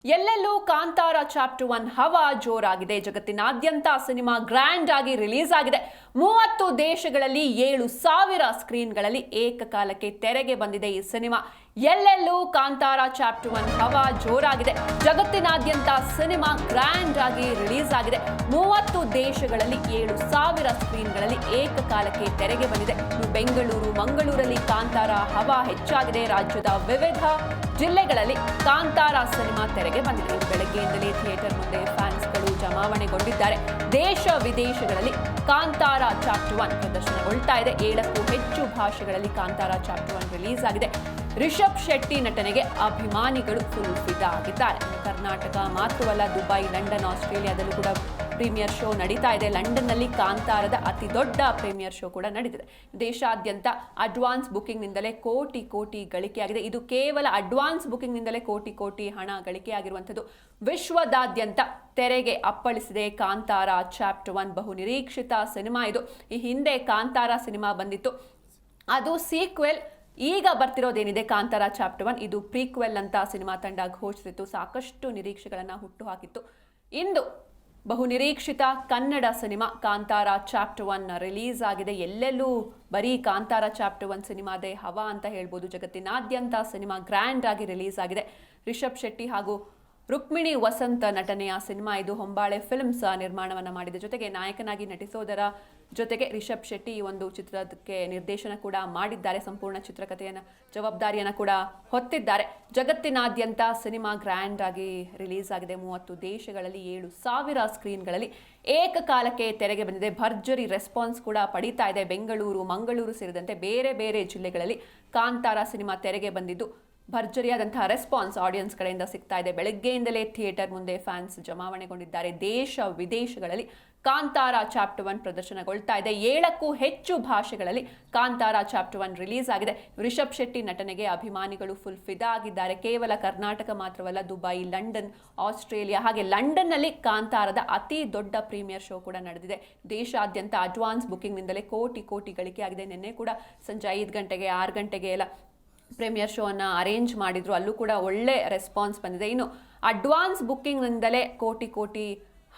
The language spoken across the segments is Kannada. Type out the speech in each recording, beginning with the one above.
ಎಲ್ಲೆಲ್ಲೂ ಕಾಂತಾರ ಚಾಪ್ಟರ್ 1 ಹವಾ ಜೋರಾಗಿದೆ. ಜಗತ್ತಿನಾದ್ಯಂತ ಸಿನಿಮಾ ಗ್ರ್ಯಾಂಡ್ ಆಗಿ ರಿಲೀಸ್ ಆಗಿದೆ. 30 ದೇಶಗಳಲ್ಲಿ 7,000 ಸ್ಕ್ರೀನ್ಗಳಲ್ಲಿ ಏಕಕಾಲಕ್ಕೆ ತೆರೆಗೆ ಬಂದಿದೆ ಈ ಸಿನಿಮಾ. ಎಲ್ಲೆಲ್ಲೂ ಕಾಂತಾರ ಚಾಪ್ಟರ್ 1 ಹವಾ ಜೋರಾಗಿದೆ. ಜಗತ್ತಿನಾದ್ಯಂತ ಸಿನಿಮಾ ಗ್ರ್ಯಾಂಡ್ ಆಗಿ ರಿಲೀಸ್ ಆಗಿದೆ. 30 ದೇಶಗಳಲ್ಲಿ 7,000 ಸ್ಕ್ರೀನ್ಗಳಲ್ಲಿ ಏಕಕಾಲಕ್ಕೆ ತೆರೆಗೆ ಬಂದಿದೆ. ಬೆಂಗಳೂರು, ಮಂಗಳೂರಲ್ಲಿ ಕಾಂತಾರ ಹವಾ ಹೆಚ್ಚಾಗಿದೆ. ರಾಜ್ಯದ ವಿವಿಧ ಜಿಲ್ಲೆಗಳಲ್ಲಿ ಕಾಂತಾರ ಸಿನಿಮಾ ತೆರೆಗೆ ಬಂದಿದೆ. ಬೆಳಗ್ಗೆಯಿಂದಲೇ ಥಿಯೇಟರ್ ಮುಂದೆ ಫ್ಯಾನ್ಸ್ಗಳು ಜಮಾವಣೆಗೊಂಡಿದ್ದಾರೆ. ದೇಶ ವಿದೇಶಗಳಲ್ಲಿ ಕಾಂತಾರ ಚಾಪ್ಟರ್ 1 ಪ್ರದರ್ಶನಗೊಳ್ತಾ ಇದೆ. 7ಕ್ಕೂ ಹೆಚ್ಚು ಭಾಷೆಗಳಲ್ಲಿ ಕಾಂತಾರ ಚಾಪ್ಟರ್ 1 ರಿಲೀಸ್ ಆಗಿದೆ. ರಿಷಬ್ ಶೆಟ್ಟಿ ನಟನೆಗೆ ಅಭಿಮಾನಿಗಳು ಫುಲ್ ಫಿದಾ ಆಗಿದ್ದಾರೆ. ಕರ್ನಾಟಕ ಮಾತ್ರವಲ್ಲ, ದುಬೈ, ಲಂಡನ್, ಆಸ್ಟ್ರೇಲಿಯಾದಲ್ಲೂ ಕೂಡ ಪ್ರೀಮಿಯರ್ ಶೋ ನಡೀತಾ ಇದೆ. ಲಂಡನ್ನಲ್ಲಿ ಕಾಂತಾರದ ಅತಿ ದೊಡ್ಡ ಪ್ರೀಮಿಯರ್ ಶೋ ಕೂಡ ನಡೆದಿದೆ. ದೇಶಾದ್ಯಂತ ಅಡ್ವಾನ್ಸ್ ಬುಕಿಂಗ್ನಿಂದಲೇ ಕೋಟಿ ಕೋಟಿ ಗಳಿಕೆಯಾಗಿದೆ. ಇದು ಕೇವಲ ಅಡ್ವಾನ್ಸ್ ಬುಕಿಂಗ್ನಿಂದಲೇ ಕೋಟಿ ಕೋಟಿ ಹಣ ಗಳಿಕೆಯಾಗಿರುವಂಥದ್ದು. ವಿಶ್ವದಾದ್ಯಂತ ತೆರೆಗೆ ಅಪ್ಪಳಿಸಿದೆ ಕಾಂತಾರ ಚಾಪ್ಟರ್ 1. ಬಹು ನಿರೀಕ್ಷಿತ ಸಿನಿಮಾ ಇದು. ಈ ಹಿಂದೆ ಕಾಂತಾರ ಸಿನಿಮಾ ಬಂದಿತ್ತು, ಅದು ಸೀಕ್ವೆಲ್. ಈಗ ಬರ್ತಿರೋದೇನಿದೆ ಕಾಂತಾರ ಚಾಪ್ಟರ್ 1, ಇದು ಪ್ರೀಕ್ವೆಲ್ ಅಂತ ಸಿನಿಮಾ ತಂಡ ಘೋಷಿಸಿತ್ತು. ಸಾಕಷ್ಟು ನಿರೀಕ್ಷೆಗಳನ್ನು ಹುಟ್ಟುಹಾಕಿತ್ತು. ಇಂದು ಬಹು ನಿರೀಕ್ಷಿತ Kannada cinema Kantara chapter 1 release ಆಗಿದೆ. ಎಲ್ಲೆಲ್ಲೂ ಬರೀ ಕಾಂತಾರ ಚಾಪ್ಟರ್ 1 ಸಿನಿಮಾದೇ ಹವಾ ಅಂತ ಹೇಳ್ಬೋದು. ಜಗತ್ತಿನಾದ್ಯಂತ ಸಿನಿಮಾ ಗ್ರ್ಯಾಂಡ್ ಆಗಿ ರಿಲೀಸ್ ಆಗಿದೆ. ರಿಷಬ್ ಶೆಟ್ಟಿ ಹಾಗೂ ರುಕ್ಮಿಣಿ ವಸಂತ ನಟನೆಯ ಸಿನಿಮಾ ಇದು. ಹೊಂಬಾಳೆ ಫಿಲ್ಮ್ಸ್ ನಿರ್ಮಾಣವನ್ನು ಮಾಡಿದ ಜೊತೆಗೆ ನಾಯಕನಾಗಿ ನಟಿಸೋದರ ಜೊತೆಗೆ ರಿಷಬ್ ಶೆಟ್ಟಿ ಈ ಒಂದು ಚಿತ್ರಕ್ಕೆ ನಿರ್ದೇಶನ ಕೂಡ ಮಾಡಿದ್ದಾರೆ. ಸಂಪೂರ್ಣ ಚಿತ್ರಕಥೆಯನ್ನು ಜವಾಬ್ದಾರಿಯನ್ನು ಕೂಡ ಹೊತ್ತಿದ್ದಾರೆ. ಜಗತ್ತಿನಾದ್ಯಂತ ಸಿನಿಮಾ ಗ್ರ್ಯಾಂಡ್ ಆಗಿ ರಿಲೀಸ್ ಆಗಿದೆ. 30 ದೇಶಗಳಲ್ಲಿ 7,000 ಸ್ಕ್ರೀನ್ಗಳಲ್ಲಿ ಏಕಕಾಲಕ್ಕೆ ತೆರೆಗೆ ಬಂದಿದೆ. ಭರ್ಜರಿ ರೆಸ್ಪಾನ್ಸ್ ಕೂಡ ಪಡೀತಾ ಇದೆ. ಬೆಂಗಳೂರು, ಮಂಗಳೂರು ಸೇರಿದಂತೆ ಬೇರೆ ಬೇರೆ ಜಿಲ್ಲೆಗಳಲ್ಲಿ ಕಾಂತಾರ ಸಿನಿಮಾ ತೆರೆಗೆ ಬಂದಿದ್ದು ಭರ್ಜರಿಯಾದಂತಹ ರೆಸ್ಪಾನ್ಸ್ ಆಡಿಯನ್ಸ್ ಕಡೆಯಿಂದ ಸಿಗ್ತಾ ಇದೆ. ಬೆಳಗ್ಗೆಯಿಂದಲೇ ಥಿಯೇಟರ್ ಮುಂದೆ ಫ್ಯಾನ್ಸ್ ಜಮಾವಣೆಗೊಂಡಿದ್ದಾರೆ. ದೇಶ ವಿದೇಶಗಳಲ್ಲಿ ಕಾಂತಾರ ಚಾಪ್ಟರ್ 1 ಪ್ರದರ್ಶನಗೊಳ್ತಾ ಇದೆ. 7ಕ್ಕೂ ಹೆಚ್ಚು ಭಾಷೆಗಳಲ್ಲಿ ಕಾಂತಾರ ಚಾಪ್ಟರ್ 1 ರಿಲೀಸ್ ಆಗಿದೆ. ರಿಷಬ್ ಶೆಟ್ಟಿ ನಟನೆಗೆ ಅಭಿಮಾನಿಗಳು ಫುಲ್ ಫಿದಾ ಆಗಿದ್ದಾರೆ. ಕೇವಲ ಕರ್ನಾಟಕ ಮಾತ್ರವಲ್ಲ, ದುಬೈ, ಲಂಡನ್, ಆಸ್ಟ್ರೇಲಿಯಾ ಹಾಗೆ ಲಂಡನ್ನಲ್ಲಿ ಕಾಂತಾರದ ಅತಿ ದೊಡ್ಡ ಪ್ರೀಮಿಯರ್ ಶೋ ಕೂಡ ನಡೆದಿದೆ. ದೇಶಾದ್ಯಂತ ಅಡ್ವಾನ್ಸ್ ಬುಕಿಂಗ್ನಿಂದಲೇ ಕೋಟಿ ಕೋಟಿ ಗಳಿಕೆಯಾಗಿದೆ. ನಿನ್ನೆ ಕೂಡ ಸಂಜೆ 5 ಗಂಟೆಗೆ 6 ಗಂಟೆಗೆ ಎಲ್ಲ ಪ್ರೀಮಿಯರ್ ಶೋ ಅನ್ನು ಅರೇಂಜ್ ಮಾಡಿದ್ರು. ಅಲ್ಲೂ ಕೂಡ ಒಳ್ಳೆ ರೆಸ್ಪಾನ್ಸ್ ಬಂದಿದೆ. ಇನ್ನು ಅಡ್ವಾನ್ಸ್ ಬುಕ್ಕಿಂಗ್ನಿಂದಲೇ ಕೋಟಿ ಕೋಟಿ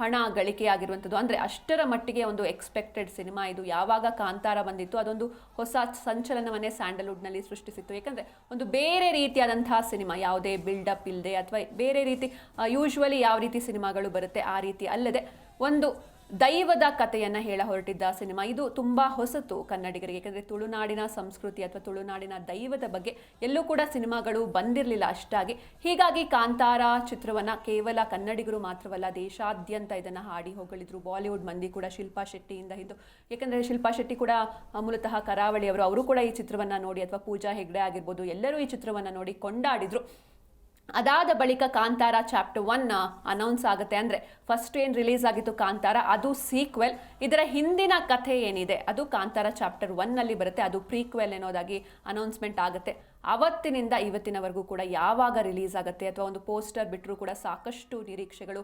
ಹಣ ಗಳಿಕೆಯಾಗಿರುವಂಥದ್ದು. ಅಂದರೆ ಅಷ್ಟರ ಮಟ್ಟಿಗೆ ಒಂದು ಎಕ್ಸ್ಪೆಕ್ಟೆಡ್ ಸಿನಿಮಾ ಇದು. ಯಾವಾಗ ಕಾಂತಾರ ಬಂದಿತ್ತು ಅದೊಂದು ಹೊಸ ಸಂಚಲನವನ್ನೇ ಸ್ಯಾಂಡಲ್ವುಡ್ನಲ್ಲಿ ಸೃಷ್ಟಿಸಿತ್ತು. ಯಾಕಂದರೆ ಒಂದು ಬೇರೆ ರೀತಿಯಾದಂತಹ ಸಿನಿಮಾ, ಯಾವುದೇ ಬಿಲ್ಡಪ್ ಇಲ್ಲದೆ ಅಥವಾ ಬೇರೆ ರೀತಿ ಯೂಶ್ವಲಿ ಯಾವ ರೀತಿ ಸಿನಿಮಾಗಳು ಬರುತ್ತೆ ಆ ರೀತಿ ಅಲ್ಲದೆ ಒಂದು ದೈವದ ಕಥೆಯನ್ನು ಹೇಳ ಹೊರಟಿದ್ದ ಸಿನಿಮಾ ಇದು. ತುಂಬ ಹೊಸತು ಕನ್ನಡಿಗರಿಗೆ. ಯಾಕಂದರೆ ತುಳುನಾಡಿನ ಸಂಸ್ಕೃತಿ ಅಥವಾ ತುಳುನಾಡಿನ ದೈವದ ಬಗ್ಗೆ ಎಲ್ಲೂ ಕೂಡ ಸಿನಿಮಾಗಳು ಬಂದಿರಲಿಲ್ಲ ಅಷ್ಟಾಗಿ. ಹೀಗಾಗಿ ಕಾಂತಾರ ಚಿತ್ರವನ್ನು ಕೇವಲ ಕನ್ನಡಿಗರು ಮಾತ್ರವಲ್ಲ, ದೇಶಾದ್ಯಂತ ಇದನ್ನು ಹಾಡಿ ಹೊಗಳಿದ್ರು. ಬಾಲಿವುಡ್ ಮಂದಿ ಕೂಡ ಶಿಲ್ಪಾ ಶೆಟ್ಟಿಯಿಂದ ಇದ್ದು, ಯಾಕಂದರೆ ಶಿಲ್ಪಾ ಶೆಟ್ಟಿ ಕೂಡ ಮೂಲತಃ ಕರಾವಳಿಯವರು. ಅವರು ಕೂಡ ಈ ಚಿತ್ರವನ್ನು ನೋಡಿ, ಅಥವಾ ಪೂಜಾ ಹೆಗ್ಡೆ ಆಗಿರ್ಬೋದು, ಎಲ್ಲರೂ ಈ ಚಿತ್ರವನ್ನು ನೋಡಿ ಕೊಂಡಾಡಿದ್ರು. ಅದಾದ ಬಳಿಕ ಕಾಂತಾರ ಚಾಪ್ಟರ್ 1 ಅನೌನ್ಸ್ ಆಗುತ್ತೆ. ಅಂದರೆ ಫಸ್ಟ್ ಏನು ರಿಲೀಸ್ ಆಗಿತ್ತು ಕಾಂತಾರ, ಅದು ಸೀಕ್ವೆಲ್. ಇದರ ಹಿಂದಿನ ಕಥೆ ಏನಿದೆ ಅದು ಕಾಂತಾರ ಚಾಪ್ಟರ್ 1ನಲ್ಲಿ ಬರುತ್ತೆ. ಅದು ಪ್ರೀಕ್ವೆಲ್ ಎನ್ನೋದಾಗಿ ಅನೌನ್ಸ್ಮೆಂಟ್ ಆಗುತ್ತೆ. ಅವತ್ತಿನಿಂದ ಇವತ್ತಿನವರೆಗೂ ಕೂಡ ಯಾವಾಗ ರಿಲೀಸ್ ಆಗುತ್ತೆ ಅಥವಾ ಒಂದು ಪೋಸ್ಟರ್ ಬಿಟ್ಟರೂ ಕೂಡ ಸಾಕಷ್ಟು ನಿರೀಕ್ಷೆಗಳು.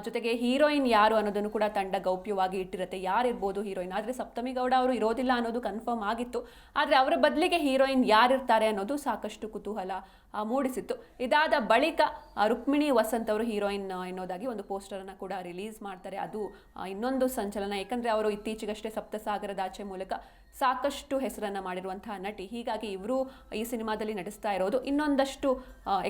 ಜೊತೆಗೆ ಹೀರೋಯಿನ್ ಯಾರು ಅನ್ನೋದನ್ನು ಕೂಡ ತಂಡ ಗೌಪ್ಯವಾಗಿ ಇಟ್ಟಿರುತ್ತೆ. ಯಾರಿರ್ಬೋದು ಹೀರೋಯಿನ್. ಆದರೆ ಸಪ್ತಮಿ ಗೌಡ ಅವರು ಇರೋದಿಲ್ಲ ಅನ್ನೋದು ಕನ್ಫರ್ಮ್ ಆಗಿತ್ತು. ಆದರೆ ಅವರ ಬದಲಿಗೆ ಹೀರೋಯಿನ್ ಯಾರಿರ್ತಾರೆ ಅನ್ನೋದು ಸಾಕಷ್ಟು ಕುತೂಹಲ ಮೂಡಿಸಿತ್ತು. ಇದಾದ ಬಳಿಕ ರುಕ್ಮಿಣಿ ವಸಂತ್ ಅವರು ಹೀರೋಯಿನ್ ಎನ್ನೋದಾಗಿ ಒಂದು ಪೋಸ್ಟರನ್ನು ಕೂಡ ರಿಲೀಸ್ ಮಾಡ್ತಾರೆ. ಅದು ಇನ್ನೊಂದು ಸಂಚಲನ. ಯಾಕಂದರೆ ಅವರು ಇತ್ತೀಚೆಗಷ್ಟೇ ಸಪ್ತಸಾಗರದಾಚೆ ಮೂಲಕ ಸಾಕಷ್ಟು ಹೆಸರನ್ನು ಮಾಡಿರುವಂತಹ ನಟಿ. ಹೀಗಾಗಿ ಇವರು ಈ ಸಿನಿಮಾದಲ್ಲಿ ನಟಿಸ್ತಾ ಇರೋದು ಇನ್ನೊಂದಷ್ಟು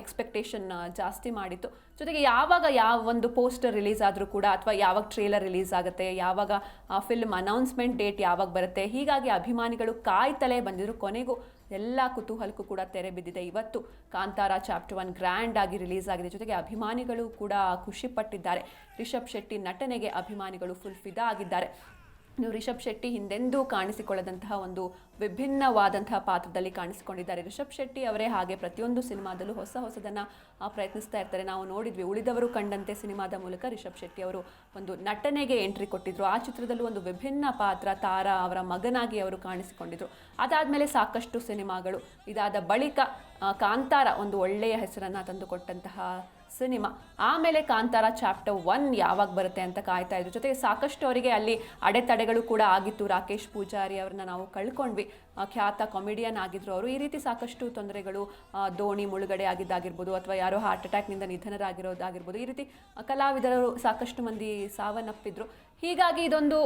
ಎಕ್ಸ್ಪೆಕ್ಟೇಷನ್ ಜಾಸ್ತಿ ಮಾಡಿತ್ತು. ಜೊತೆಗೆ ಯಾವಾಗ ಯಾವ ಒಂದು ಪೋಸ್ಟರ್ ರಿಲೀಸ್ ಆದರೂ ಕೂಡ, ಅಥವಾ ಯಾವಾಗ ಟ್ರೇಲರ್ ರಿಲೀಸ್ ಆಗುತ್ತೆ, ಯಾವಾಗ ಫಿಲ್ಮ್ ಅನೌನ್ಸ್ಮೆಂಟ್ ಡೇಟ್ ಯಾವಾಗ ಬರುತ್ತೆ, ಹೀಗಾಗಿ ಅಭಿಮಾನಿಗಳು ಕಾಯ್ತಲೇ ಬಂದಿದ್ರು. ಕೊನೆಗೂ ಎಲ್ಲ ಕುತೂಹಲಕ್ಕೂ ಕೂಡ ತೆರೆ ಬಿದ್ದಿದೆ. ಇವತ್ತು ಕಾಂತಾರ ಚಾಪ್ಟರ್ 1 ಗ್ರ್ಯಾಂಡ್ ಆಗಿ ರಿಲೀಸ್ ಆಗಿದೆ. ಜೊತೆಗೆ ಅಭಿಮಾನಿಗಳು ಕೂಡ ಖುಷಿ ಪಟ್ಟಿದ್ದಾರೆ. ರಿಷಬ್ ಶೆಟ್ಟಿ ನಟನೆಗೆ ಅಭಿಮಾನಿಗಳು ಫುಲ್ ಫಿದಾ ಆಗಿದ್ದಾರೆ. ನೀವು ರಿಷಬ್ ಶೆಟ್ಟಿ ಹಿಂದೆಂದೂ ಕಾಣಿಸಿಕೊಳ್ಳದಂತಹ ಒಂದು ವಿಭಿನ್ನವಾದಂತಹ ಪಾತ್ರದಲ್ಲಿ ಕಾಣಿಸಿಕೊಂಡಿದ್ದಾರೆ. ರಿಷಬ್ ಶೆಟ್ಟಿ ಅವರೇ ಹಾಗೆ ಪ್ರತಿಯೊಂದು ಸಿನಿಮಾದಲ್ಲೂ ಹೊಸದನ್ನು ಪ್ರಯತ್ನಿಸ್ತಾ ಇರ್ತಾರೆ. ನಾವು ನೋಡಿದ್ವಿ ಉಳಿದವರು ಕಂಡಂತೆ ಸಿನಿಮಾದ ಮೂಲಕ ರಿಷಬ್ ಶೆಟ್ಟಿ ಅವರು ಒಂದು ನಟನೆಗೆ ಎಂಟ್ರಿ ಕೊಟ್ಟಿದ್ರು. ಆ ಚಿತ್ರದಲ್ಲೂ ಒಂದು ವಿಭಿನ್ನ ಪಾತ್ರ, ತಾರಾ ಅವರ ಮಗನಾಗಿ ಅವರು ಕಾಣಿಸಿಕೊಂಡಿದ್ರು. ಅದಾದಮೇಲೆ ಸಾಕಷ್ಟು ಸಿನಿಮಾಗಳು. ಇದಾದ ಬಳಿಕ ಕಾಂತಾರ ಒಂದು ಒಳ್ಳೆಯ ಹೆಸರನ್ನು ತಂದುಕೊಟ್ಟಂತಹ ಸಿನಿಮಾ. ಆಮೇಲೆ ಕಾಂತಾರ ಚಾಪ್ಟರ್ 1 ಯಾವಾಗ ಬರುತ್ತೆ ಅಂತ ಕಾಯ್ತಾ ಇದ್ರು. ಜೊತೆಗೆ ಸಾಕಷ್ಟು ಅವರಿಗೆ ಅಲ್ಲಿ ಅಡೆತಡೆಗಳು ಕೂಡ ಆಗಿತ್ತು. ರಾಕೇಶ್ ಪೂಜಾರಿ ಅವ್ರನ್ನ ನಾವು ಕಳ್ಕೊಂಡ್ವಿ. ಖ್ಯಾತ ಕಾಮಿಡಿಯನ್ ಆಗಿದ್ರು ಅವರು. ಈ ರೀತಿ ಸಾಕಷ್ಟು ತೊಂದರೆಗಳು, ದೋಣಿ ಮುಳುಗಡೆ ಆಗಿದ್ದಾಗಿರ್ಬೋದು, ಅಥವಾ ಯಾರೋ ಹಾರ್ಟ್ ಅಟ್ಯಾಕ್ನಿಂದ ನಿಧನರಾಗಿರೋದಾಗಿರ್ಬೋದು, ಈ ರೀತಿ ಕಲಾವಿದರು ಸಾಕಷ್ಟು ಮಂದಿ ಸಾವನ್ನಪ್ಪಿದ್ರು. ಹೀಗಾಗಿ ಇದೊಂದು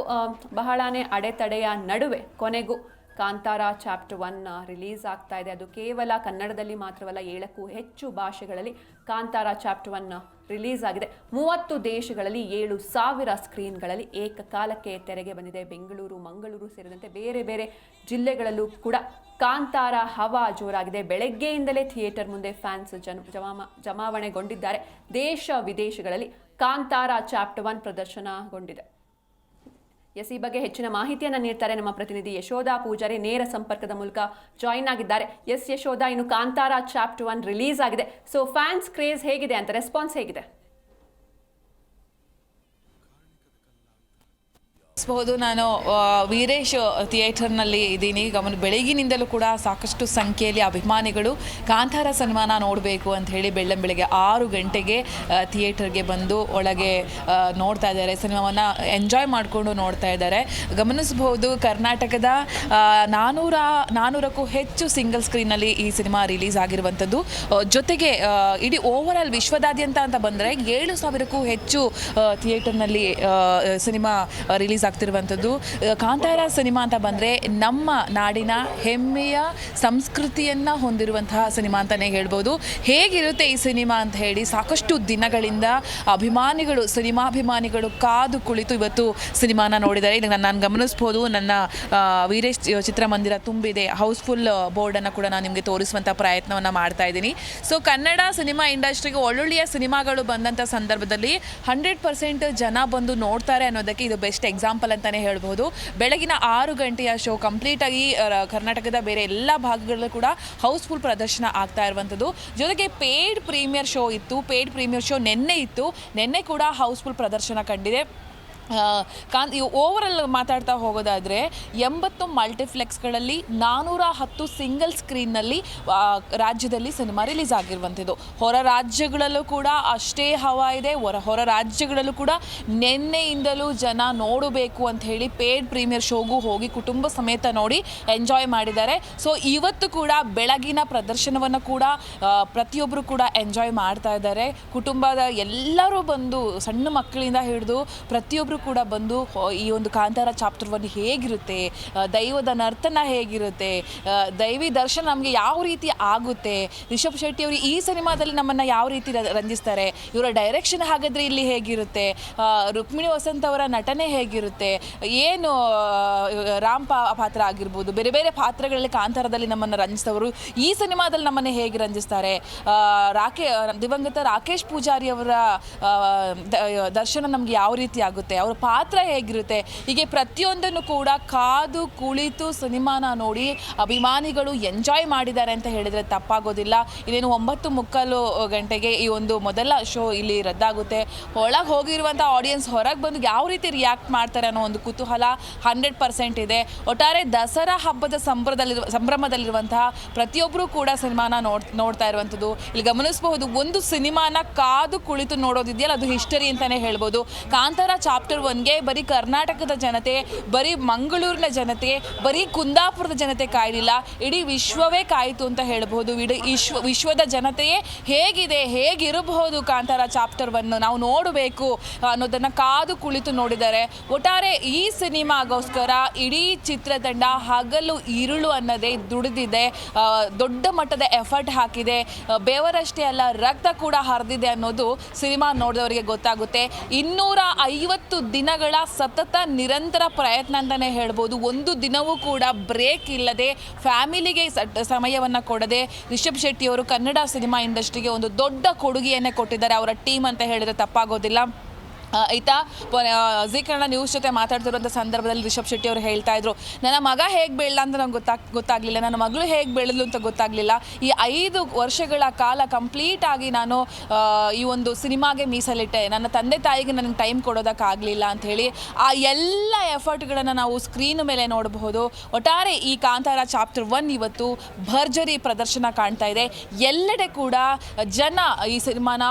ಬಹಳನೇ ಅಡೆತಡೆಯ ನಡುವೆ ಕೊನೆಗೂ ಕಾಂತಾರ ಚಾಪ್ಟರ್ 1 ರಿಲೀಸ್ ಆಗ್ತಾ ಇದೆ. ಅದು ಕೇವಲ ಕನ್ನಡದಲ್ಲಿ ಮಾತ್ರವಲ್ಲ, 7ಕ್ಕೂ ಹೆಚ್ಚು ಭಾಷೆಗಳಲ್ಲಿ ಕಾಂತಾರ ಚಾಪ್ಟರ್ 1 ರಿಲೀಸ್ ಆಗಿದೆ. 30 ದೇಶಗಳಲ್ಲಿ 7,000 ಸ್ಕ್ರೀನ್ಗಳಲ್ಲಿ ಏಕಕಾಲಕ್ಕೆ ತೆರೆಗೆ ಬಂದಿದೆ. ಬೆಂಗಳೂರು, ಮಂಗಳೂರು ಸೇರಿದಂತೆ ಬೇರೆ ಬೇರೆ ಜಿಲ್ಲೆಗಳಲ್ಲೂ ಕೂಡ ಕಾಂತಾರ ಹವಾ ಜೋರಾಗಿದೆ. ಬೆಳಗ್ಗೆಯಿಂದಲೇ ಥಿಯೇಟರ್ ಮುಂದೆ ಫ್ಯಾನ್ಸ್ ಜಮಾವಣೆಗೊಂಡಿದ್ದಾರೆ. ದೇಶ ವಿದೇಶಗಳಲ್ಲಿ ಕಾಂತಾರ ಚಾಪ್ಟರ್ 1 ಪ್ರದರ್ಶನಗೊಂಡಿದೆ. ಈ ಬಗ್ಗೆ ಹೆಚ್ಚಿನ ಮಾಹಿತಿಯನ್ನು ನೀಡ್ತಾರೆ ನಮ್ಮ ಪ್ರತಿನಿಧಿ ಯಶೋಧ ಪೂಜಾರಿ. ನೇರ ಸಂಪರ್ಕದ ಮೂಲಕ ಜಾಯಿನ್ ಆಗಿದ್ದಾರೆ. ಯಶೋಧ, ಇನ್ನು ಕಾಂತಾರ ಚಾಪ್ಟರ್ 1 ರಿಲೀಸ್ ಆಗಿದೆ. ಸೊ ಫ್ಯಾನ್ಸ್ ಕ್ರೇಜ್ ಹೇಗಿದೆ ಅಂತ, ರೆಸ್ಪಾನ್ಸ್ ಹೇಗಿದೆ? ನಾನು ವೀರೇಶ್ ಥಿಯೇಟರ್ನಲ್ಲಿ ಇದ್ದೀನಿ. ಬೆಳಗಿನಿಂದಲೂ ಕೂಡ ಸಾಕಷ್ಟು ಸಂಖ್ಯೆಯಲ್ಲಿ ಅಭಿಮಾನಿಗಳು ಕಾಂತಾರ ಸಿನಿಮಾನ ನೋಡಬೇಕು ಅಂತ ಹೇಳಿ ಬೆಳಗ್ಗೆ 6 ಗಂಟೆಗೆ ಥಿಯೇಟರ್ಗೆ ಬಂದು ಒಳಗೆ ನೋಡ್ತಾ ಇದ್ದಾರೆ. ಸಿನಿಮಾವನ್ನು ಎಂಜಾಯ್ ಮಾಡಿಕೊಂಡು ನೋಡ್ತಾ ಇದ್ದಾರೆ. ಗಮನಿಸಬಹುದು, ಕರ್ನಾಟಕದ 400ಕ್ಕೂ ಹೆಚ್ಚು ಸಿಂಗಲ್ ಸ್ಕ್ರೀನ್ನಲ್ಲಿ ಈ ಸಿನಿಮಾ ರಿಲೀಸ್ ಆಗಿರುವಂಥದ್ದು. ಜೊತೆಗೆ ಇಡೀ ಓವರ್ ಆಲ್ ವಿಶ್ವದಾದ್ಯಂತ ಅಂತ ಬಂದರೆ 7,000ಕ್ಕೂ ಹೆಚ್ಚು ಥಿಯೇಟರ್ನಲ್ಲಿ ಸಿನಿಮಾ ರಿಲೀಸ್ ಆಗ್ತಿರುವಂಥದ್ದು. ಕಾಂತಾರ ಸಿನಿಮಾ ಅಂತ ಬಂದರೆ ನಮ್ಮ ನಾಡಿನ ಹೆಮ್ಮೆಯ ಸಂಸ್ಕೃತಿಯನ್ನು ಹೊಂದಿರುವಂತಹ ಸಿನಿಮಾ ಅಂತಲೇ ಹೇಳ್ಬೋದು. ಹೇಗಿರುತ್ತೆ ಈ ಸಿನಿಮಾ ಅಂತ ಹೇಳಿ ಸಾಕಷ್ಟು ದಿನಗಳಿಂದ ಸಿನಿಮಾಭಿಮಾನಿಗಳು ಕಾದು ಕುಳಿತು ಇವತ್ತು ಸಿನಿಮಾನ ನೋಡಿದ್ದಾರೆ. ಈಗ ನಾನು ಗಮನಿಸ್ಬೋದು, ನನ್ನ ವೀರೇಶ್ ಚಿತ್ರಮಂದಿರ ತುಂಬಿದೆ. ಹೌಸ್ಫುಲ್ ಬೋರ್ಡನ್ನು ಕೂಡ ನಾನು ನಿಮಗೆ ತೋರಿಸುವಂಥ ಪ್ರಯತ್ನವನ್ನು ಮಾಡ್ತಾ ಇದ್ದೀನಿ. ಸೊ ಕನ್ನಡ ಸಿನಿಮಾ ಇಂಡಸ್ಟ್ರಿಗೆ ಒಳ್ಳೊಳ್ಳೆಯ ಸಿನಿಮಾಗಳು ಬಂದಂಥ ಸಂದರ್ಭದಲ್ಲಿ 100% ಜನ ಬಂದು ನೋಡ್ತಾರೆ ಅನ್ನೋದಕ್ಕೆ ಇದು ಬೆಸ್ಟ್ ಎಕ್ಸಾಂಪಲ್ ಅಂತಲೇ ಹೇಳ್ಬೋದು. ಬೆಳಗಿನ 6 ಗಂಟೆಯ ಶೋ ಕಂಪ್ಲೀಟಾಗಿ ಕರ್ನಾಟಕದ ಬೇರೆ ಎಲ್ಲ ಭಾಗಗಳಲ್ಲೂ ಕೂಡ ಹೌಸ್ಫುಲ್ ಪ್ರದರ್ಶನ ಆಗ್ತಾ ಇರುವಂಥದ್ದು. ಜೊತೆಗೆ ಪೇಯ್ಡ್ ಪ್ರೀಮಿಯರ್ ಶೋ ಇತ್ತು. ಪೇಯ್ಡ್ ಪ್ರೀಮಿಯರ್ ಶೋ ನಿನ್ನೆ ಕೂಡ ಹೌಸ್ಫುಲ್ ಪ್ರದರ್ಶನ ಕಂಡಿದೆ. ಓವರಾಲ್ ಮಾತಾಡ್ತಾ ಹೋಗೋದಾದರೆ 80 ಮಲ್ಟಿಪ್ಲೆಕ್ಸ್ಗಳಲ್ಲಿ 410 ಸಿಂಗಲ್ ಸ್ಕ್ರೀನ್ನಲ್ಲಿ ರಾಜ್ಯದಲ್ಲಿ ಸಿನಿಮಾ ರಿಲೀಸ್ ಆಗಿರುವಂಥದ್ದು. ಹೊರ ರಾಜ್ಯಗಳಲ್ಲೂ ಕೂಡ ಅಷ್ಟೇ ಹವಾ ಇದೆ. ಹೊರ ರಾಜ್ಯಗಳಲ್ಲೂ ಕೂಡ ನಿನ್ನೆಯಿಂದಲೂ ಜನ ನೋಡಬೇಕು ಅಂತ ಹೇಳಿ ಪೇಯ್ಡ್ ಪ್ರೀಮಿಯರ್ ಶೋಗೂ ಹೋಗಿ ಕುಟುಂಬ ಸಮೇತ ನೋಡಿ ಎಂಜಾಯ್ ಮಾಡಿದ್ದಾರೆ. ಸೊ ಇವತ್ತು ಕೂಡ ಬೆಳಗಿನ ಪ್ರದರ್ಶನವನ್ನು ಕೂಡ ಪ್ರತಿಯೊಬ್ಬರು ಕೂಡ ಎಂಜಾಯ್ ಮಾಡ್ತಾ ಇದ್ದಾರೆ. ಕುಟುಂಬದ ಎಲ್ಲರೂ ಬಂದು, ಸಣ್ಣ ಮಕ್ಕಳಿಂದ ಹಿಡಿದು ಪ್ರತಿಯೊಬ್ಬರು ಕೂಡ ಬಂದು ಈ ಒಂದು ಕಾಂತಾರ ಚಾಪ್ಟರ್ 1 ಹೇಗಿರುತ್ತೆ, ದೈವದ ನರ್ತನ ಹೇಗಿರುತ್ತೆ, ದೈವಿ ದರ್ಶನ ನಮಗೆ ಯಾವ ರೀತಿ ಆಗುತ್ತೆ, ರಿಷಬ್ ಶೆಟ್ಟಿ ಅವರು ಈ ಸಿನಿಮಾದಲ್ಲಿ ನಮ್ಮನ್ನು ಯಾವ ರೀತಿ ರಂಜಿಸ್ತಾರೆ, ಇವರ ಡೈರೆಕ್ಷನ್ ಹಾಗಾದರೆ ಇಲ್ಲಿ ಹೇಗಿರುತ್ತೆ, ರುಕ್ಮಿಣಿ ವಸಂತ್ ಅವರ ನಟನೆ ಹೇಗಿರುತ್ತೆ, ಏನು ರಾಮ್ ಪಾತ್ರ ಆಗಿರ್ಬೋದು, ಬೇರೆ ಬೇರೆ ಪಾತ್ರಗಳಲ್ಲಿ ಕಾಂತಾರದಲ್ಲಿ ನಮ್ಮನ್ನು ರಂಜಿಸಿದವರು ಈ ಸಿನಿಮಾದಲ್ಲಿ ನಮ್ಮನ್ನು ಹೇಗೆ ರಂಜಿಸ್ತಾರೆ, ದಿವಂಗತ ರಾಕೇಶ್ ಪೂಜಾರಿ ಅವರ ದರ್ಶನ ನಮಗೆ ಯಾವ ರೀತಿ ಆಗುತ್ತೆ, ಅವರ ಪಾತ್ರ ಹೇಗಿರುತ್ತೆ, ಹೀಗೆ ಪ್ರತಿಯೊಂದನ್ನು ಕೂಡ ಕಾದು ಕುಳಿತು ಸಿನಿಮಾನ ನೋಡಿ ಅಭಿಮಾನಿಗಳು ಎಂಜಾಯ್ ಮಾಡಿದ್ದಾರೆ ಅಂತ ಹೇಳಿದರೆ ತಪ್ಪಾಗೋದಿಲ್ಲ. ಇನ್ನೇನು 9:45 ಗಂಟೆಗೆ ಈ ಒಂದು ಮೊದಲ ಶೋ ಇಲ್ಲಿ ರದ್ದಾಗುತ್ತೆ. ಒಳಗೆ ಹೋಗಿರುವಂಥ ಆಡಿಯನ್ಸ್ ಹೊರಗೆ ಬಂದು ಯಾವ ರೀತಿ ರಿಯಾಕ್ಟ್ ಮಾಡ್ತಾರೆ ಅನ್ನೋ ಒಂದು ಕುತೂಹಲ 100% ಇದೆ. ಒಟ್ಟಾರೆ ದಸರಾ ಹಬ್ಬದ ಸಂಭ್ರಮದಲ್ಲಿರುವಂತಹ ಪ್ರತಿಯೊಬ್ಬರು ಕೂಡ ಸಿನಿಮಾನ ನೋಡ್ತಾ ಇರುವಂಥದ್ದು. ಇಲ್ಲಿ ಗಮನಿಸಬಹುದು, ಒಂದು ಸಿನಿಮಾನ ಕಾದು ಕುಳಿತು ನೋಡೋದಿದೆಯಲ್ಲ, ಅದು ಹಿಸ್ಟರಿ ಅಂತಲೇ ಹೇಳ್ಬೋದು. ಕಾಂತಾರ ಚಾಪ್ಟರ್ 1ಗೆ ಬರೀ ಕರ್ನಾಟಕದ ಜನತೆ, ಬರೀ ಮಂಗಳೂರಿನ ಜನತೆ, ಬರೀ ಕುಂದಾಪುರದ ಜನತೆ ಕಾಯಲಿಲ್ಲ, ಇಡೀ ವಿಶ್ವವೇ ಕಾಯಿತು ಅಂತ ಹೇಳ್ಬೋದು. ಇಡೀ ವಿಶ್ವದ ಜನತೆಯೇ ಹೇಗಿರಬಹುದು ಕಾಂತಾರ ಚಾಪ್ಟರ್ 1 ನಾವು ನೋಡಬೇಕು ಅನ್ನೋದನ್ನು ಕಾದು ಕುಳಿತು ನೋಡಿದ್ದಾರೆ. ಒಟ್ಟಾರೆ ಈ ಸಿನಿಮಾಗೋಸ್ಕರ ಇಡೀ ಚಿತ್ರತಂಡ ಹಗಲು ಇರುಳು ಅನ್ನೋದೇ ದುಡಿದಿದೆ. ದೊಡ್ಡ ಮಟ್ಟದ ಎಫರ್ಟ್ ಹಾಕಿದೆ. ಬೆವರಷ್ಟೇ ಅಲ್ಲ, ರಕ್ತ ಕೂಡ ಹರಿದಿದೆ ಅನ್ನೋದು ಸಿನಿಮಾ ನೋಡಿದವರಿಗೆ ಗೊತ್ತಾಗುತ್ತೆ. 250 ದಿನಗಳ ಸತತ ನಿರಂತರ ಪ್ರಯತ್ನ ಅಂತಲೇ ಹೇಳ್ಬೋದು. ಒಂದು ದಿನವೂ ಕೂಡ ಬ್ರೇಕ್ ಇಲ್ಲದೆ, ಫ್ಯಾಮಿಲಿಗೆ ಸಮಯವನ್ನು ಕೊಡದೆ ರಿಷಬ್ ಶೆಟ್ಟಿ ಅವರು ಕನ್ನಡ ಸಿನಿಮಾ ಇಂಡಸ್ಟ್ರಿಗೆ ಒಂದು ದೊಡ್ಡ ಕೊಡುಗೆಯನ್ನೇ ಕೊಟ್ಟಿದ್ದಾರೆ. ಅವರ ಟೀಮ್ ಅಂತ ಹೇಳಿದರೆ ತಪ್ಪಾಗೋದಿಲ್ಲ. ಆಯಿತಾ ಜೀ ಕನ್ನಡ ನ್ಯೂಸ್ ಜೊತೆ ಮಾತಾಡ್ತಿರುವಂಥ ಸಂದರ್ಭದಲ್ಲಿ ರಿಷಬ್ ಶೆಟ್ಟಿ ಅವರು ಹೇಳ್ತಾ ಇದ್ರು, ನನ್ನ ಮಗ ಹೇಗೆ ಬೆಳೆದ ಅಂತ ನಂಗೆ ಗೊತ್ತಾಗಲಿಲ್ಲ, ನನ್ನ ಮಗಳು ಹೇಗೆ ಬೆಳೆದ್ಲು ಅಂತ ಗೊತ್ತಾಗಲಿಲ್ಲ. ಈ 5 ವರ್ಷಗಳ ಕಾಲ ಕಂಪ್ಲೀಟ್ ಆಗಿ ನಾನು ಈ ಒಂದು ಸಿನಿಮಾಗೆ ಮೀಸಲಿಟ್ಟೆ, ನನ್ನ ತಂದೆ ತಾಯಿಗೆ ನನಗೆ ಟೈಮ್ ಕೊಡೋದಕ್ಕಾಗಲಿಲ್ಲ ಅಂಥೇಳಿ ಆ ಎಲ್ಲ ಎಫರ್ಟ್ಗಳನ್ನು ನಾವು ಸ್ಕ್ರೀನ್ ಮೇಲೆ ನೋಡಬಹುದು. ಒಟ್ಟಾರೆ ಈ ಕಾಂತಾರ ಚಾಪ್ಟರ್ 1 ಇವತ್ತು ಭರ್ಜರಿ ಪ್ರದರ್ಶನ ಕಾಣ್ತಾ ಇದೆ. ಎಲ್ಲೆಡೆ ಕೂಡ ಜನ ಈ ಸಿನಿಮಾನ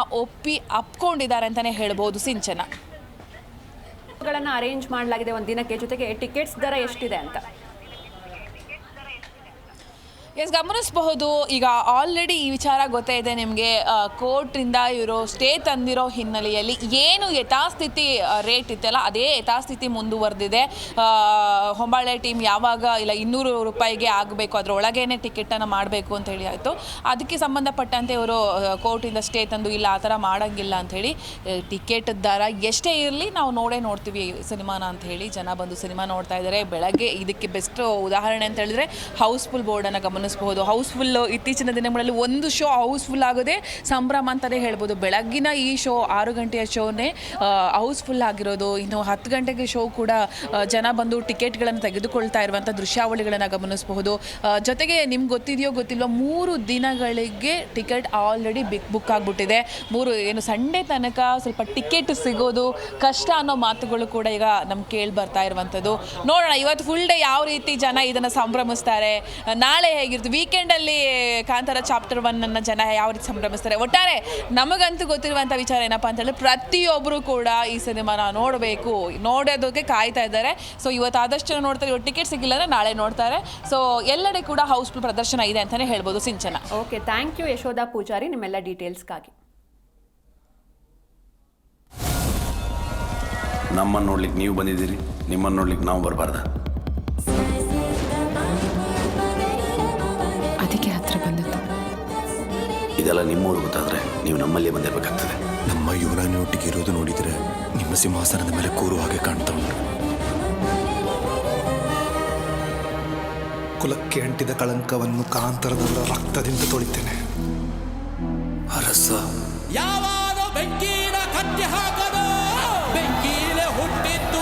ಅಪ್ಕೊಂಡಿದ್ದಾರೆ ಅಂತಲೇ ಹೇಳ್ಬೋದು. ಸಿಂಚನ ಅರೇಂಜ್ ಮಾಡಲಾಗಿದೆ ಒಂದು ದಿನಕ್ಕೆ, ಜೊತೆಗೆ ಟಿಕೆಟ್ಸ್ ದರ ಎಷ್ಟಿದೆ ಅಂತ ಗಮನಿಸಬಹುದು. ಈಗ ಆಲ್ರೆಡಿ ಈ ವಿಚಾರ ಗೊತ್ತೇ ಇದೆ ನಿಮಗೆ. ಕೋರ್ಟ್ರಿಂದ ಇವರು ಸ್ಟೇ ತಂದಿರೋ ಹಿನ್ನೆಲೆಯಲ್ಲಿ ಏನು ಯಥಾಸ್ಥಿತಿ ರೇಟ್ ಇತ್ತಲ್ಲ ಅದೇ ಯಥಾಸ್ಥಿತಿ ಮುಂದುವರೆದಿದೆ. ಹೊಂಬಾಳೆ ಟೀಮ್ ಯಾವಾಗ ಇಲ್ಲ 200 ರೂಪಾಯಿಗೆ ಆಗಬೇಕು, ಅದರ ಒಳಗೇನೆ ಟಿಕೆಟನ್ನು ಮಾಡಬೇಕು ಅಂತ ಹೇಳಿ ಆಯಿತು. ಅದಕ್ಕೆ ಸಂಬಂಧಪಟ್ಟಂತೆ ಇವರು ಕೋರ್ಟಿಂದ ಸ್ಟೇ ತಂದು ಇಲ್ಲ ಆ ಥರ ಮಾಡೋಂಗಿಲ್ಲ ಅಂಥೇಳಿ ಟಿಕೆಟ್ ದರ ಎಷ್ಟೇ ಇರಲಿ ನಾವು ನೋಡ್ತೀವಿ ಸಿನಿಮಾನ ಅಂಥೇಳಿ ಜನ ಬಂದು ಸಿನಿಮಾ ನೋಡ್ತಾ ಇದ್ದಾರೆ. ಬೆಳಗ್ಗೆ ಇದಕ್ಕೆ ಬೆಸ್ಟ್ ಉದಾಹರಣೆ ಅಂತ ಹೇಳಿದ್ರೆ ಹೌಸ್ಫುಲ್ ಬೋರ್ಡನ್ನು ಗಮನಿಸಬಹುದು. ಹೌಸ್ಫುಲ್ ಇತ್ತೀಚಿನ ದಿನಗಳಲ್ಲಿ ಒಂದು ಶೋ ಹೌಸ್ಫುಲ್ ಆಗೋದೇ ಸಂಭ್ರಮ ಅಂತಲೇ ಹೇಳ್ಬೋದು. ಬೆಳಗ್ಗಿನ ಈ ಶೋ 6 ಗಂಟೆಯ ಶೋನೇ ಹೌಸ್ಫುಲ್ ಆಗಿರೋದು. ಇನ್ನು 10 ಗಂಟೆಗೆ ಶೋ ಕೂಡ ಜನ ಬಂದು ಟಿಕೆಟ್ಗಳನ್ನು ತೆಗೆದುಕೊಳ್ತಾ ಇರುವಂಥ ದೃಶ್ಯಾವಳಿಗಳನ್ನು ಗಮನಿಸಬಹುದು. ಜೊತೆಗೆ ನಿಮ್ಗೆ ಗೊತ್ತಿದೆಯೋ ಗೊತ್ತಿಲ್ವೋ 3 ದಿನಗಳಿಗೆ ಟಿಕೆಟ್ ಆಲ್ರೆಡಿ ಬುಕ್ ಆಗಿಬಿಟ್ಟಿದೆ. ಸಂಡೇ ತನಕ ಸ್ವಲ್ಪ ಟಿಕೆಟ್ ಸಿಗೋದು ಕಷ್ಟ ಅನ್ನೋ ಮಾತುಗಳು ಕೂಡ ಈಗ ನಮ್ಗೆ ಕೇಳಿ ಬರ್ತಾ ಇರುವಂಥದ್ದು. ನೋಡೋಣ ಇವತ್ತು ಫುಲ್ ಡೇ ಯಾವ ರೀತಿ ಜನ ಇದನ್ನು ಸಂಭ್ರಮಿಸ್ತಾರೆ, ನಾಳೆ ಹೇಗಿರುತ್ತೆ, ವೀಕೆಂಡಲ್ಲಿ ಕಾಂತಾರ ಚಾಪ್ಟರ್ 1 ಜನ ಯಾವ ರೀತಿ ಸಂಭ್ರಮಿಸ್ತಾರೆ. ಒಟ್ಟಾರೆ ನಮಗಂತೂ ಗೊತ್ತಿರುವಂಥ ವಿಚಾರ ಏನಪ್ಪ ಅಂತ ಹೇಳಿದ್ರೆ ಪ್ರತಿಯೊಬ್ಬರು ಕೂಡ ಈ ಸಿನಿಮಾನ ನೋಡೋದಕ್ಕೆ ಕಾಯ್ತಾ ಇದ್ದಾರೆ. ಸೊ ಇವತ್ತು ಆದಷ್ಟು ಜನ ನೋಡ್ತಾರೆ, ಇವತ್ತು ಟಿಕೆಟ್ ಸಿಗಿಲ್ಲ ಅಂದರೆ ನಾಳೆ ನೋಡ್ತಾರೆ. ಸೊ ಎಲ್ಲೆಡೆ ಕೂಡ ಹೌಸ್ಫುಲ್ ಪ್ರದರ್ಶನ ಇದೆ ಅಂತಲೇ ಹೇಳ್ಬೋದು. Sinchana. Okay, thank you Yashodha Pujari ನಿಮ್ಮೆಲ್ಲ ಡೀಟೇಲ್ಸ್ಗಾಗಿ. ನಮ್ಮನ್ನು ನೋಡ್ಲಿಕ್ಕೆ ನೀವು ಬಂದಿದ್ದೀರಿ, ನಿಮ್ಮನ್ನು ನೋಡ್ಲಿಕ್ಕೆ ನಾವು ಬರಬಾರ್ದ? ಅದಕ್ಕೆ ಹತ್ರ ಬಂದದ್ದು. ಇದೆಲ್ಲ ನಿಮ್ಮೂರು ಗೊತ್ತಾದರೆ ನೀವು ನಮ್ಮಲ್ಲೇ ಬಂದಿರಬೇಕಾಗ್ತದೆ. ನಮ್ಮ ಯುವರಾಣಿಯೊಟ್ಟಿಗೆ ಇರೋದು ನೋಡಿದರೆ ನಿಮ್ಮ ಸಿಂಹಾಸನದ ಮೇಲೆ ಕೂರುವ ಹಾಗೆ ಕಾಣ್ತಾ ಉಂಟು. ಕುಲಕ್ಕೆ ಅಂಟಿದ ಕಳಂಕವನ್ನು ಕಾಂತರದಿಂದ ರಕ್ತದಿಂದ ತೊಳಿತೇನೆ. ಅರಸ ಯಾವಾಗ ಬೆಂಕಿನ ಕಟ್ಟಿ ಹಾಕದು, ಬೆಂಕಿಲೆ ಹುಟ್ಟಿದ್ದು